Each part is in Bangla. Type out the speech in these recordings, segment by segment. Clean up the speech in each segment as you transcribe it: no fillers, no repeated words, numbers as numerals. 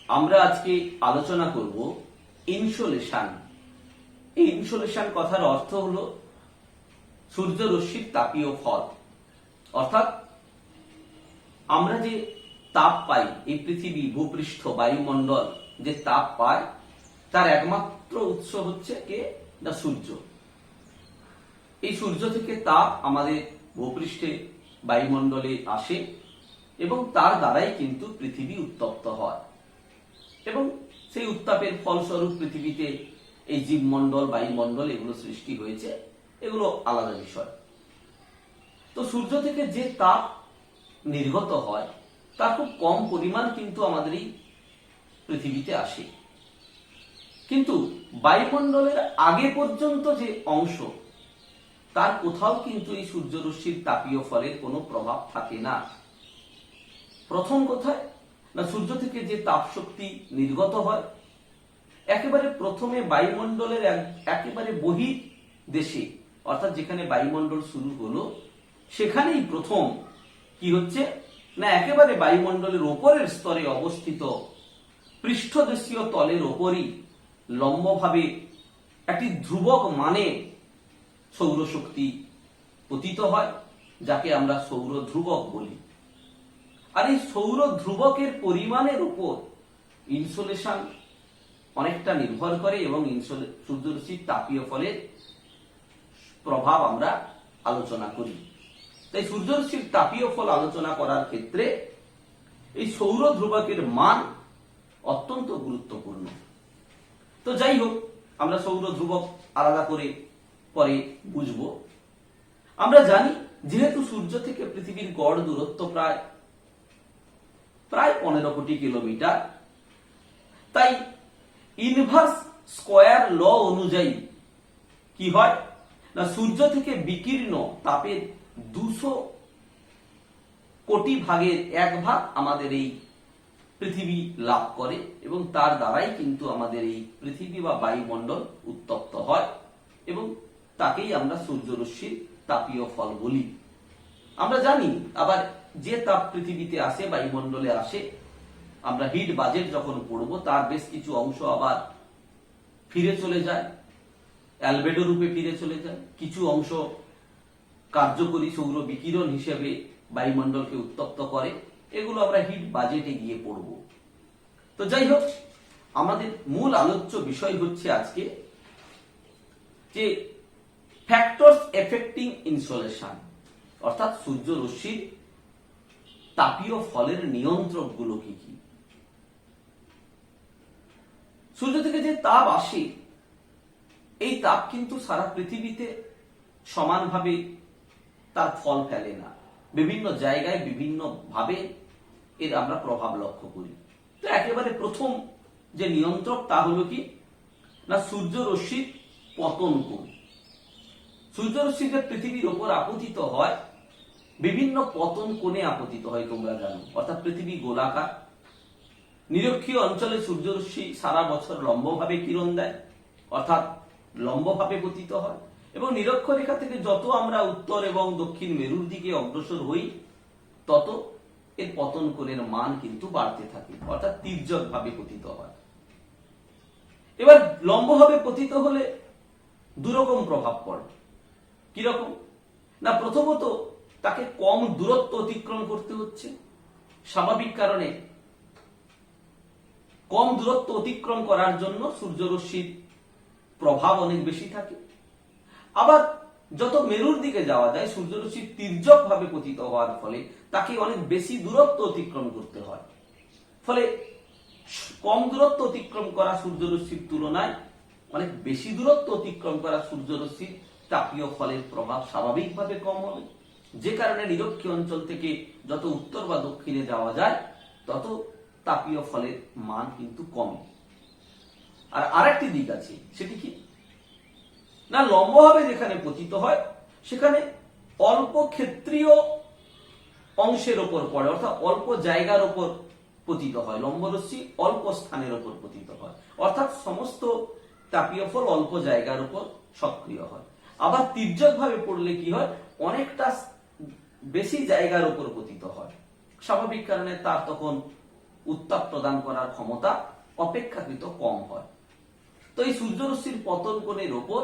আমরা আজকে আলোচনা করব ইনসোলেশন। এই ইনসোলেশন কথার অর্থ হলো সূর্য রশ্মির তাপীয় ফল। অর্থাৎ আমরা যে তাপ পাই, এই পৃথিবী, ভূপৃষ্ঠ, বায়ুমণ্ডল যে তাপ পায় তার একমাত্র উৎস হচ্ছে কে? না সূর্য। এই সূর্য থেকে তাপ আমাদের ভূপৃষ্ঠে, বায়ুমণ্ডলে আসে এবং তার দ্বারাই কিন্তু পৃথিবী উত্তপ্ত হয় এবং সেই উত্তাপের ফলস্বরূপ পৃথিবীতে এই জীবমণ্ডল, বায়ুমণ্ডল এগুলো সৃষ্টি হয়েছে। এগুলো আলাদা বিষয়। তো সূর্য থেকে যে তাপ নির্গত হয় তার খুব কম পরিমাণ কিন্তু আমাদের এই পৃথিবীতে আসে, কিন্তু বায়ুমণ্ডলের আগে পর্যন্ত যে অংশ তার কোথাও কিন্তু এই সূর্যরশ্মির তাপীয় ফলের কোনো প্রভাব থাকে না। প্রথম কোথায়? না সূর্য থেকে যে তাপ শক্তি নির্গত হয় একেবারে প্রথমে বায়ুমণ্ডলের একেবারে বহির দেশে, অর্থাৎ যেখানে বায়ুমণ্ডল শুরু হলো সেখানেই প্রথম কি হচ্ছে না একেবারে বায়ুমণ্ডলের ওপরের স্তরে অবস্থিত পৃষ্ঠদেশীয় তলের ওপরই লম্বভাবে একটি ধ্রুবক মানে সৌরশক্তি পতিত হয়, যাকে আমরা সৌর ধ্রুবক বলি। আর এই সৌর ধ্রুবকের পরিমাণের উপর ইনসোলেশন অনেকটা নির্ভর করে এবং সূর্যরশ্মির তাপীয় ফলের প্রভাব আমরা আলোচনা করি। তাই সূর্যরশ্মির তাপীয় ফল আলোচনা করার ক্ষেত্রে এই সৌর ধ্রুবকের মান অত্যন্ত গুরুত্বপূর্ণ। তো যাই হোক, আমরা সৌর ধ্রুবক আলাদা করে পরে বুঝব। আমরা জানি যেহেতু সূর্য থেকে পৃথিবীর গড় দূরত্ব প্রায় 15 কোটি কিলোমিটার, তাই ইনভার্স স্কয়ার ল অনুযায়ী কি হয় না সূর্য থেকে বিকীর্ণ তাপের 200 কোটি ভাগের 1 ভাগ আমাদের এই পৃথিবী লাভ করে এবং তার দ্বারাই কিন্তু আমাদের এই পৃথিবী বা বায়ুমণ্ডল উত্তপ্ত হয় এবং তাকেই আমরা সূর্যরশ্মির তাপীয় ফল বলি। আমরা জানি আবার যে তাপ পৃথিবীতে আসে, বায়ুমণ্ডলে আসে, আমরা হিট বাজেট যখন পড়ব তার বেশ কিছু অংশ আবার ফিরে চলে যায়, অ্যালবেডো রূপে ফিরে চলে যায়। কিছু অংশ কার্যকরী সৌর বিকিরণ হিসেবে বায়ুমণ্ডলকে উত্তপ্ত করে। এগুলো আমরা হিট বাজেটে গিয়ে পড়ব। তো যাই হোক, আমাদের মূল আলোচ্য বিষয় হচ্ছে আজকে যে ফ্যাক্টরস এফেক্টিং ইনসোলেশন, অর্থাৎ সূর্য রশ্মির তাপীয় ফলের নিয়ন্ত্রকগুলো কি কি। সূর্য থেকে যে তাপ আসে এই তাপ কিন্তু সারা পৃথিবীতে সমানভাবে তার ফল ফেলে না, বিভিন্ন জায়গায় বিভিন্ন ভাবে এর আমরা প্রভাব লক্ষ্য করি। তো একেবারে প্রথম যে নিয়ন্ত্রক তা হলো কি না সূর্য রশ্মির পতন কোণ। সূর্য রশ্মি যে পৃথিবীর ওপর আপতিত হয় বিভিন্ন পতন কোণে আপতিত হয়, তোমরা জানো। অর্থাৎ পৃথিবী গোলাকার, নিরক্ষীয় অঞ্চলে সূর্যরশ্মি সারা বছর লম্বভাবে কিরণ দেয়, অর্থাৎ লম্বভাবে পতিত হয় এবং নিরক্ষরেখা থেকে যত আমরা উত্তর এবং দক্ষিণ মেরুর দিকে অগ্রসর হই তত এর পতন কোণের মান কিন্তু বাড়তে থাকে, অর্থাৎ তির্যক ভাবে পতিত হয়। এবার লম্বভাবে পতিত হলে দুরকম প্রভাব পড়ে। কিরকম না প্রথমত তাকে কম দূরত্ব অতিক্রম করতে হচ্ছে, স্বাভাবিক কারণে কম দূরত্ব অতিক্রম করার জন্য সূর্যরশ্মির প্রভাব অনেক বেশি থাকে। আবার যত মেরুর দিকে যাওয়া যায় সূর্যরশ্মি তির্যক ভাবে পতিত হওয়ার ফলে তাকে অনেক বেশি দূরত্ব অতিক্রম করতে হয়। ফলে কম দূরত্ব অতিক্রম করা সূর্যরশ্মির তুলনায় অনেক বেশি দূরত্ব অতিক্রম করা সূর্যরশ্মির তাপীয় ফলের প্রভাব স্বাভাবিকভাবে কম হবে, যে কারণে নিরক্ষীয় অঞ্চল থেকে যত উত্তর বা দক্ষিণে যাওয়া যায় তত তাপীয় ফলের মান কিন্তু কমে। আর আরেকটি দিক আছে, সেটি কি না লম্বভাবে যেখানে পতিত হয় সেখানে অল্প ক্ষেত্রীয় অংশের ওপর পড়ে, অর্থাৎ অল্প জায়গার ওপর পতিত হয়। লম্বরশ্মি অল্প স্থানের ওপর পতিত হয়, অর্থাৎ সমস্ত তাপীয় ফল অল্প জায়গার উপর সক্রিয় হয়। আবার তির্যক ভাবে পড়লে কি হয়, অনেকটা বেশি জায়গার উপর পতিত হয়। স্বাভাবিক কারণে তার তখন উত্তাপ প্রদান করার ক্ষমতা অপেক্ষাকৃত কম হয়। তো এই সূর্যরশ্মির পতন কোণের ওপর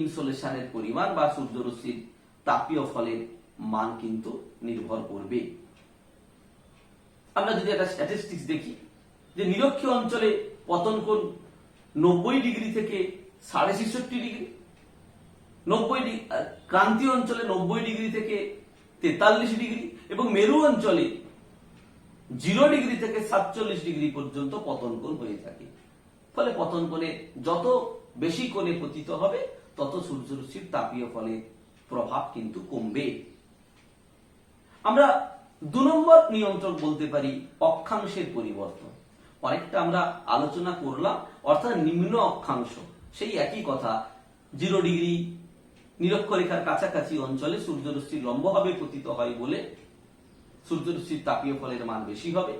ইনসোলেশনের পরিমাণ বা সূর্যরশ্মির তাপীয় ফলের মান কিন্তু নির্ভর করবে। আমরা যদি একটা স্ট্যাটিস্টিক্স দেখি যে নিরক্ষীয় অঞ্চলে পতন কোণ 90 ডিগ্রি থেকে 66.5 ডিগ্রি, 90 ক্রান্তীয় অঞ্চলে 90 ডিগ্রি থেকে 43 ডিগ্রি এবং মেরু অঞ্চলে 0 ডিগ্রি থেকে 47 ডিগ্রি পর্যন্ত পতন কোণ হয়ে থাকে। ফলে পতন কোণে যত বেশি কোণে পতিত হবে তত সূর্যরশ্মির তাপীয় ফলের প্রভাব কিন্তু কমবে। আমরা 2 নম্বর নিয়ন্ত্রক বলতে পারি অক্ষাংশের পরিবর্তন। অনেকটা আমরা আলোচনা করলাম, অর্থাৎ নিম্ন অক্ষাংশ সেই একই কথা, 0 ডিগ্রি নিরক্ষরেখার কাছাকাছি অঞ্চলে সূর্যরশ্মি লম্বভাবে পতিত হয় বলে সূর্যরশ্মির তাপীয় ফলের মান বেশি হবে।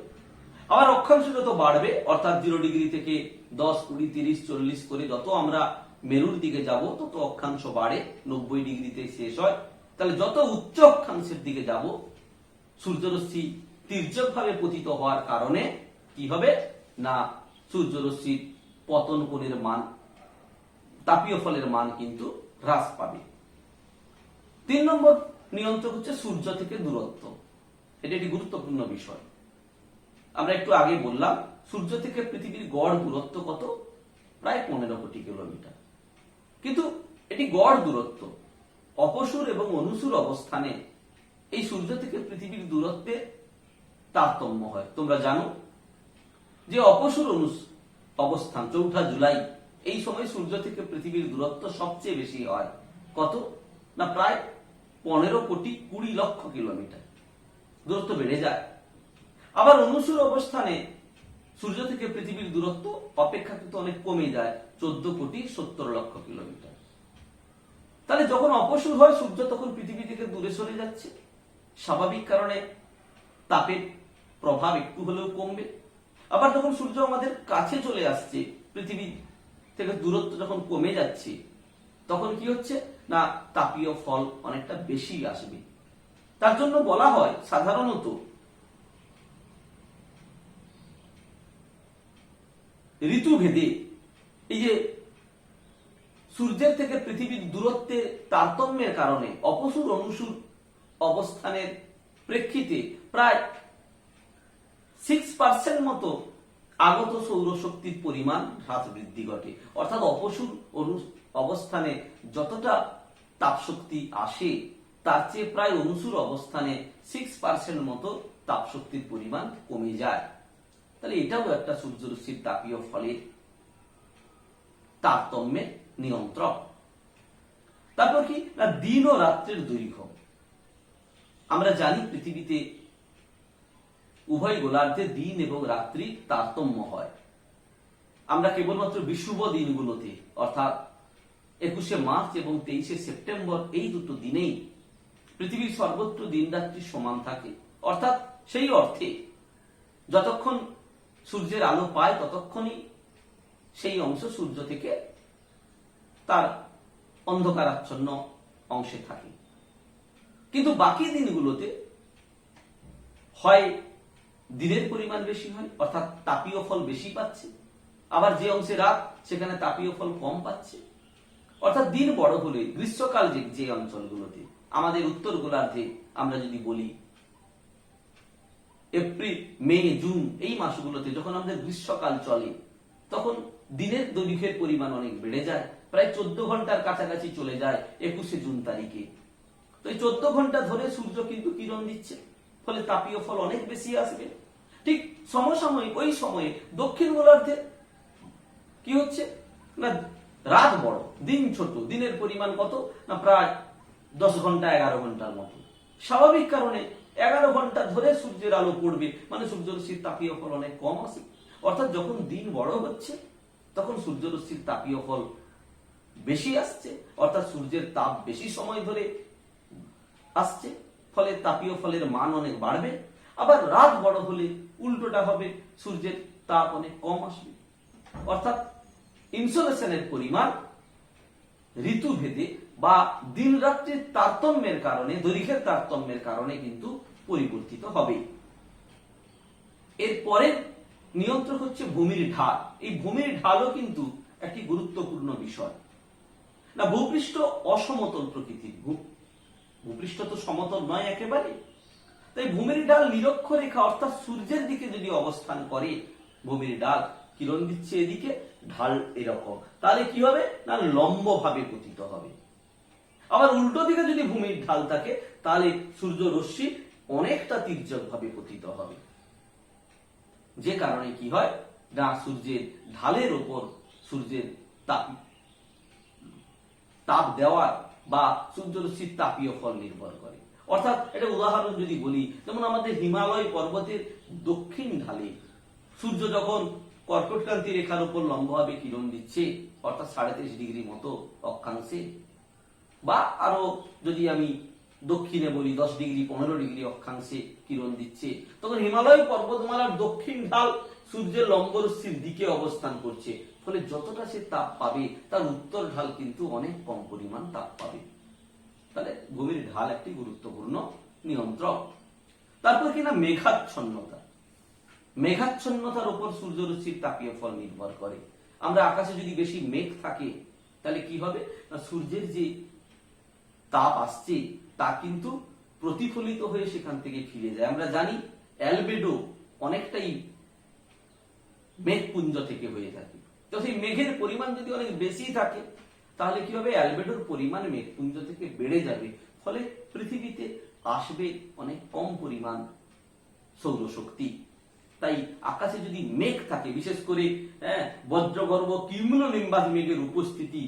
আবার অক্ষাংশ যত বাড়বে, অর্থাৎ 0 ডিগ্রি থেকে 10, 20, 30, 40 করে যত আমরা মেরুর দিকে যাব তত অক্ষাংশ বাড়ে, 90 ডিগ্রিতে শেষ হয়। তাহলে যত উচ্চ অক্ষাংশের দিকে যাব সূর্যরশ্মি তির্যকভাবে পতিত হওয়ার কারণে কি হবে না সূর্যরশ্মির পতন কোণের মান, তাপীয় ফলের মান কিন্তু হ্রাস পাবে। 3 নম্বর নিয়ন্ত্রক হচ্ছে সূর্য থেকে দূরত্ব। এটা একটি গুরুত্বপূর্ণ বিষয়। আমরা একটু আগে বললাম সূর্য থেকে পৃথিবীর গড় দূরত্ব কত, প্রায় 15 কোটি কিলোমিটার। কিন্তু এটি গড় দূরত্ব, অপসূর এবং অনুসূর অবস্থানে এই সূর্য থেকে পৃথিবীর দূরত্বের তারতম্য হয়। তোমরা জানো যে অপসূর অবস্থান 4 জুলাই এই সময় সূর্য থেকে পৃথিবীর দূরত্ব সবচেয়ে বেশি হয়। কত না প্রায় 15 কোটি 20 লক্ষ কিলোমিটার দূরত্ব বেড়ে যায়। আবার অনুসূর অবস্থানে সূর্য থেকে পৃথিবীর দূরত্ব অপেক্ষাকৃত অনেক কমে যায়, 14 কোটি 70 লক্ষ কিলোমিটার। তাহলে যখন অপসূর হয় সূর্য তখন পৃথিবী থেকে দূরে সরে যাচ্ছে, স্বাভাবিক কারণে তাপের প্রভাব একটু হলেও কমবে। আবার যখন সূর্য আমাদের কাছে চলে আসছে, পৃথিবী থেকে দূরত্ব যখন কমে যাচ্ছে, তখন কি হচ্ছে না তাপীয় ফল অনেকটা বেশি আসবে। তার জন্য বলা হয় সাধারণত ঋতুভেদে এই যে সূর্যের থেকে পৃথিবীর দূরত্বের তারতম্যের কারণে অপসূর অনুসূর অবস্থানের প্রেক্ষিতে প্রায় 6% মতো আগত সৌরশক্তির পরিমাণ হ্রাস বৃদ্ধি ঘটে। অর্থাৎ অপসূর অবস্থানে যতটা তাপশক্তি আসে তার চেয়ে প্রায় অনুসূর অবস্থানে 6% মতো তাপশক্তির পরিমাণ কমে যায়। তাহলে এটাও একটা সূর্যরশ্মির তাপীয় ফলের তারতম্যের নিয়ন্ত্রক। তারপর কি না দিন ও রাত্রের দৈর্ঘ্য। আমরা জানি পৃথিবীতে উভয় গোলার্ধে দিন এবং রাত্রির তারতম্য হয়। আমরা কেবলমাত্র বিষুব দিনগুলোতে অর্থাৎ 21শে মার্চ এবং 23শে সেপ্টেম্বর এই দুটো দিনেই পৃথিবীর সর্বত্র দিন রাত্রি সমান থাকে। অর্থাৎ সেই অর্থে যতক্ষণ সূর্যের আলো পায় ততক্ষণই সেই অংশ সূর্য থেকে তার অন্ধকারাচ্ছন্ন অংশে থাকে। কিন্তু বাকি দিনগুলোতে হয় দিনের পরিমাণ বেশি হয়, অর্থাৎ তাপীয় ফল বেশি পাচ্ছে, আবার যে অংশে রাত সেখানে তাপীয় ফল কম পাচ্ছে। অর্থাৎ দিন বড় হলে গ্রীষ্মকাল যে অঞ্চলগুলোতে, আমাদের উত্তর গোলার্ধে আমরা যদি বলি এপ্রিল, মে, জুন এই মাসগুলোতে যখন আমাদের গ্রীষ্মকাল চলে তখন দিনের দৈর্ঘ্যের পরিমাণ অনেক বেড়ে যায়, প্রায় 14 ঘন্টার কাছাকাছি চলে যায় 21শে জুন তারিখে। তো এই 14 ঘন্টা ধরে সূর্য কিন্তু কিরণ দিচ্ছে, ফলে তাপীয় ফল অনেক বেশি আসবে। ঠিক সমসাময়িক ওই সময়ে দক্ষিণ গোলার্ধে কি হচ্ছে না রাত বড়, দিন ছোট, দিনের পরিমাণ কত না প্রায় 10 ঘন্টা 11 ঘন্টার মতো। স্বাভাবিক কারণে 11 ঘন্টা ধরে সূর্যের আলো পড়বে, মানে সূর্যরশ্মির তাপীয় ফল অনেক কম আসে। অর্থাৎ যখন দিন বড় হচ্ছে তখন সূর্যরশ্মির তাপীয় ফল বেশি আসছে, অর্থাৎ সূর্যের তাপ বেশি সময় ধরে আসছে, ফলে তাপীয় ফলের মান অনেক বাড়বে। আবার রাত বড় হলে উল্টোটা হবে, সূর্যের তাপ অনেক কম আসবে। অর্থাৎ ইনসোলেশনের পরিমাণ ঋতুভেদে বা দিন রাত্রির তারতম্যের কারণে, দৈর্ঘ্যের তারতম্যের কারণে কিন্তু পরিবর্তিত হবে। এরপরে নিয়ন্ত্রক হচ্ছে ভূমির ঢাল। এই ভূমির ঢালও কিন্তু একটি গুরুত্বপূর্ণ বিষয়। না, ভূপৃষ্ঠ অসমতল প্রকৃতির, ভূপৃষ্ঠ তো সমতল নয় একেবারে। তাই ভূমির ডাল নিরক্ষরেখা অর্থাৎ সূর্যের দিকে যদি অবস্থান করে, ভূমির ডাল কিরণ দিচ্ছে এদিকে, ঢাল এরকম, তাহলে কি হবে না লম্ব ভাবে পতিত হবে। আবার উল্টো দিকে যদি ভূমির ঢাল থাকে তাহলে সূর্য রশ্মি অনেকটা তির্যক ভাবে পতিত হবে। যে কারণে কি হয় না সূর্যের ঢালের ওপর সূর্যের তাপ দেওয়ার বা সূর্যরশ্মির তাপীয় ফল নির্ভর করে। অর্থাৎ এটা উদাহরণ যদি বলি, যেমন আমাদের হিমালয় পর্বতের দক্ষিণ ঢালে সূর্য যখন কর্কটক্রান্তি রেখার উপর লম্বভাবে কিরণ দিচ্ছে, অর্থাৎ ৩.৫ ডিগ্রি মতো অক্ষাংশে, বা আরো যদি আমি দক্ষিণে বলি ১০ ডিগ্রি ১৫ ডিগ্রি অক্ষাংশে কিরণ দিচ্ছে, তখন হিমালয় পর্বতমালার দক্ষিণ ঢাল সূর্যের লম্বরশ্মির দিকে অবস্থান করছে। ফলে যতটা সে তাপ পাবে তার উত্তর ঢাল কিন্তু অনেক কম পরিমাণ তাপ পাবে। তাহলে ভূমির ঢাল একটি গুরুত্বপূর্ণ নিয়ন্ত্রক। তারপর কিনা মেঘাচ্ছন্নতা। মেঘাচ্ছন্নতার উপর সূর্যরশ্মির তাপীয় ফল নির্ভর করে। আমরা আকাশে যদি বেশি মেঘ থাকে তাহলে কি হবে না সূর্যের যে তাপ আসছে তা কিন্তু প্রতিফলিত হয়ে সেখান থেকে ফিরে যায়। আমরা জানি অ্যালবেডো অনেকটাই মেঘপুঞ্জ থেকে হয়ে থাকে। তো সেই মেঘের পরিমাণ যদি অনেক বেশি থাকে তাহলে কি হবে অ্যালবেডোর পরিমাণ মেঘপুঞ্জ থেকে বেড়ে যাবে, ফলে পৃথিবীতে আসবে অনেক কম পরিমাণ সৌরশক্তি। তাই আকাশে যদি মেঘ থাকে, বিশেষ করে বজ্রগর্ভ কিউমুলোনিম্বাস মেঘের উপস্থিতি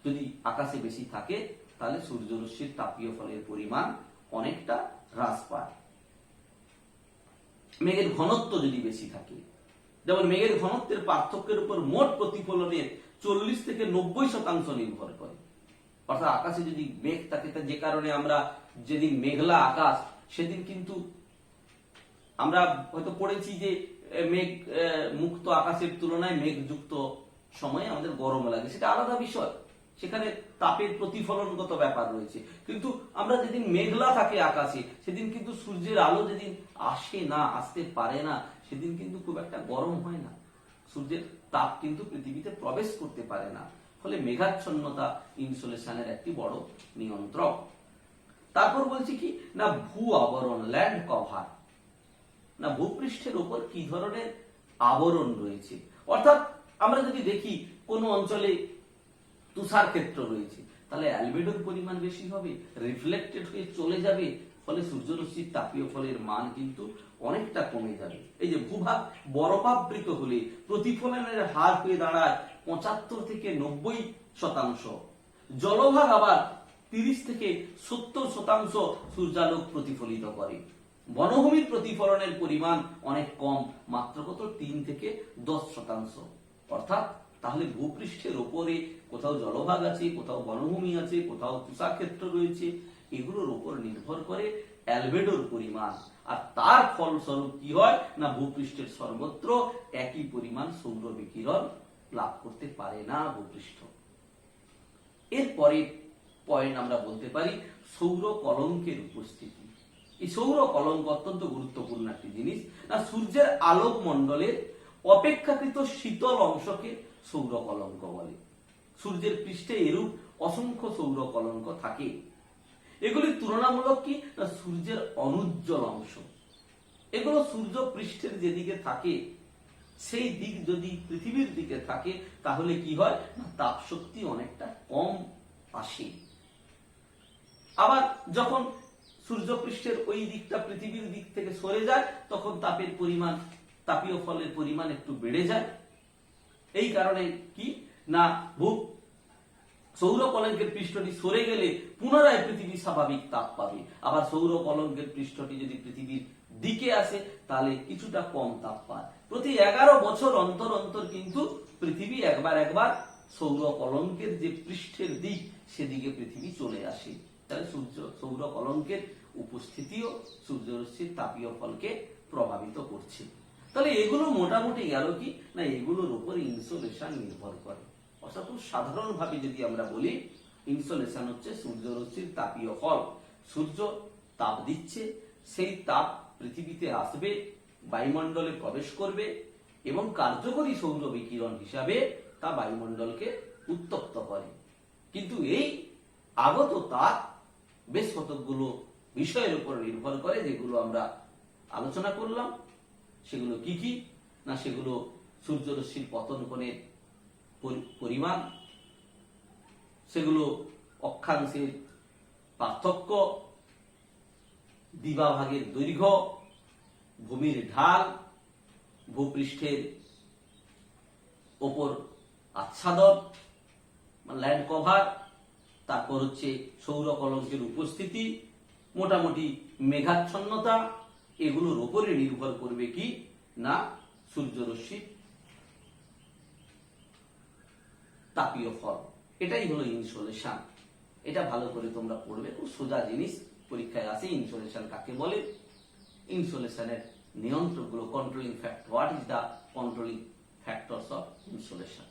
যদি আকাশে বেশি থাকে তাহলে সূর্যরশ্মির তাপীয় ফলের পরিমাণ অনেকটা হ্রাস পায়। মেঘের ঘনত্ব যদি বেশি থাকে, যেমন মেঘের ঘনত্বের পার্থক্যের উপর মোট প্রতিফলনের ৪০ থেকে ৯০% নির্ভর করে। অর্থাৎ আকাশে যদি মেঘ থাকে, যে কারণে আমরা যেদিন মেঘলা আকাশ সেদিন কিন্তু আমরা হয়তো পড়েছি যে মেঘ মুক্ত আকাশের তুলনায় মেঘযুক্ত সময়ে আমাদের গরম লাগে, সেটা আলাদা বিষয়, সেখানে তাপের প্রতিফলনগত ব্যাপার রয়েছে। কিন্তু আমরা যেদিন মেঘলা থাকে আকাশে সেদিন কিন্তু সূর্যের আলো যেদিন আসে না, আসতে পারে না, সেদিন কিন্তু খুব একটা গরম হয় না, সূর্যের তাপ কিন্তু পৃথিবীতে প্রবেশ করতে পারে না। ফলে মেঘাচ্ছন্নতা ইনসোলেশনের একটি বড় নিয়ন্ত্রক। তারপর বলছি কি না ভূ আবরণ, ল্যান্ড কভার। না ভূপৃষ্ঠের উপর কি ধরনের আবরণ রয়েছে, অর্থাৎ আমরা যদি দেখি কোন অঞ্চলে তুষার ক্ষেত্র রয়েছে তাহলে অ্যালবেডোর পরিমাণ বেশি হবে, রিফ্লেক্টেড হয়ে চলে যাবে, ফলে সূর্যরশ্মির তাপীয় ফলের মান কিন্তু অনেকটা কমে যাবে। এই যে ভূভাগ বরফাবৃত হলে প্রতিফলনের হার হয়ে দাঁড়ায় ৭৫ থেকে ৯০%। জলভাগ আবার ৩০ থেকে ৭০% সূর্যালোক প্রতিফলিত করে। বনভূমির প্রতিফলনের পরিমাণ অনেক কম, মাত্র কত ৩ থেকে ১০%। অর্থাৎ তাহলে ভূপৃষ্ঠের উপরে কোথাও জলভাগ আছে, কোথাও বনভূমি আছে, কোথাও তুষারক্ষেত্র রয়েছে, এগুলোর উপর নির্ভর করে অ্যালবেডোর পরিমাণ। আর তার ফলস্বরূপ কি হয় না ভূপৃষ্ঠের সর্বত্র একই পরিমাণ সৌর বিকিরণ লাভ করতে পারে না ভূপৃষ্ঠ। এরপরে পয়েন্ট আমরা বলতে পারি সৌর কলঙ্কের উপস্থিতি। এই সৌর কলঙ্ক অত্যন্ত গুরুত্বপূর্ণ একটি জিনিস। না সূর্যের আলোক মণ্ডলের অপেক্ষাকৃত শীতল অংশকে সৌর কলঙ্ক বলে। সূর্যের পৃষ্ঠে এরূপ অসংখ্য সৌর কলঙ্ক থাকে। এগুলি তুলনামূলক কি না সূর্যের অনুজ্জ্বল অংশ। এগুলো সূর্য পৃষ্ঠের যেদিকে থাকে সেই দিক যদি পৃথিবীর দিকে থাকে তাহলে কি হয় না তাপ শক্তি অনেকটা কম আসে। আবার যখন সূর্য পৃষ্ঠের ওই দিকটা পৃথিবীর দিক থেকে সরে যায় তখন তাপের পরিমাণ, তাপীয় ফলের পরিমাণ একটু বেড়ে যায়। এই কারণে কি না সৌর কলঙ্কের পৃষ্ঠটি সরে গেলে পুনরায় পৃথিবী স্বাভাবিক তাপ পাবে। আবার সৌর কলঙ্কের পৃষ্ঠটি যদি পৃথিবীর দিকে আসে তাহলে কিছুটা কম তাপ পায়। প্রতি 11 বছর অন্তর অন্তর কিন্তু পৃথিবী একবার সৌর কলঙ্কের যে পৃষ্ঠের দিক সেদিকে পৃথিবী চলে আসে। তাহলে সৌর কলঙ্কের উপস্থিতিও সূর্যরশ্মির তাপীয় ফলকে প্রভাবিত করছে। তাহলে এগুলো মোটামুটি গেল কি না এগুলোর উপর ইনসোলেশন নির্ভর করে। অর্থাৎ খুব সাধারণভাবে যদি আমরা বলি ইনসোলেশন হচ্ছে সূর্যরশ্মির তাপীয় ফল। সূর্য তাপ দিচ্ছে, সেই তাপ পৃথিবীতে আসবে, বায়ুমণ্ডলে প্রবেশ করবে এবং কার্যকরী সৌর বিকিরণ হিসাবে তা বায়ুমণ্ডলকে উত্তপ্ত করে। কিন্তু এই আগত তাপ বেশ কতগুলো বিষয়ের উপর নির্ভর করে, যেগুলো আমরা আলোচনা করলাম। সেগুলো কি কি না, সেগুলো সূর্যরশ্মির পতন কোণের পরিমাণ, সেগুলো অক্ষাংশের পার্থক্য, দিবাভাগের দৈর্ঘ্য, ভূমির ঢাল, ভূপৃষ্ঠের ওপর আচ্ছাদন ল্যান্ড কভার, তারপর হচ্ছে সৌর কলঙ্কের উপস্থিতি, মোটামুটি মেঘাচ্ছন্নতা, এগুলোর উপরে নির্ভর করবে কি না সূর্যরশ্মির তাপীয় ফল। এটাই হলো ইনসোলেশন। এটা ভালো করে তোমরা পড়বে, খুব সোজা জিনিস, পরীক্ষায় আসে ইনসোলেশন কাকে বলে। ইনসোলেশনের নিয়ন্ত্রকগুলো, controlling factor, what is the controlling factors of insolation.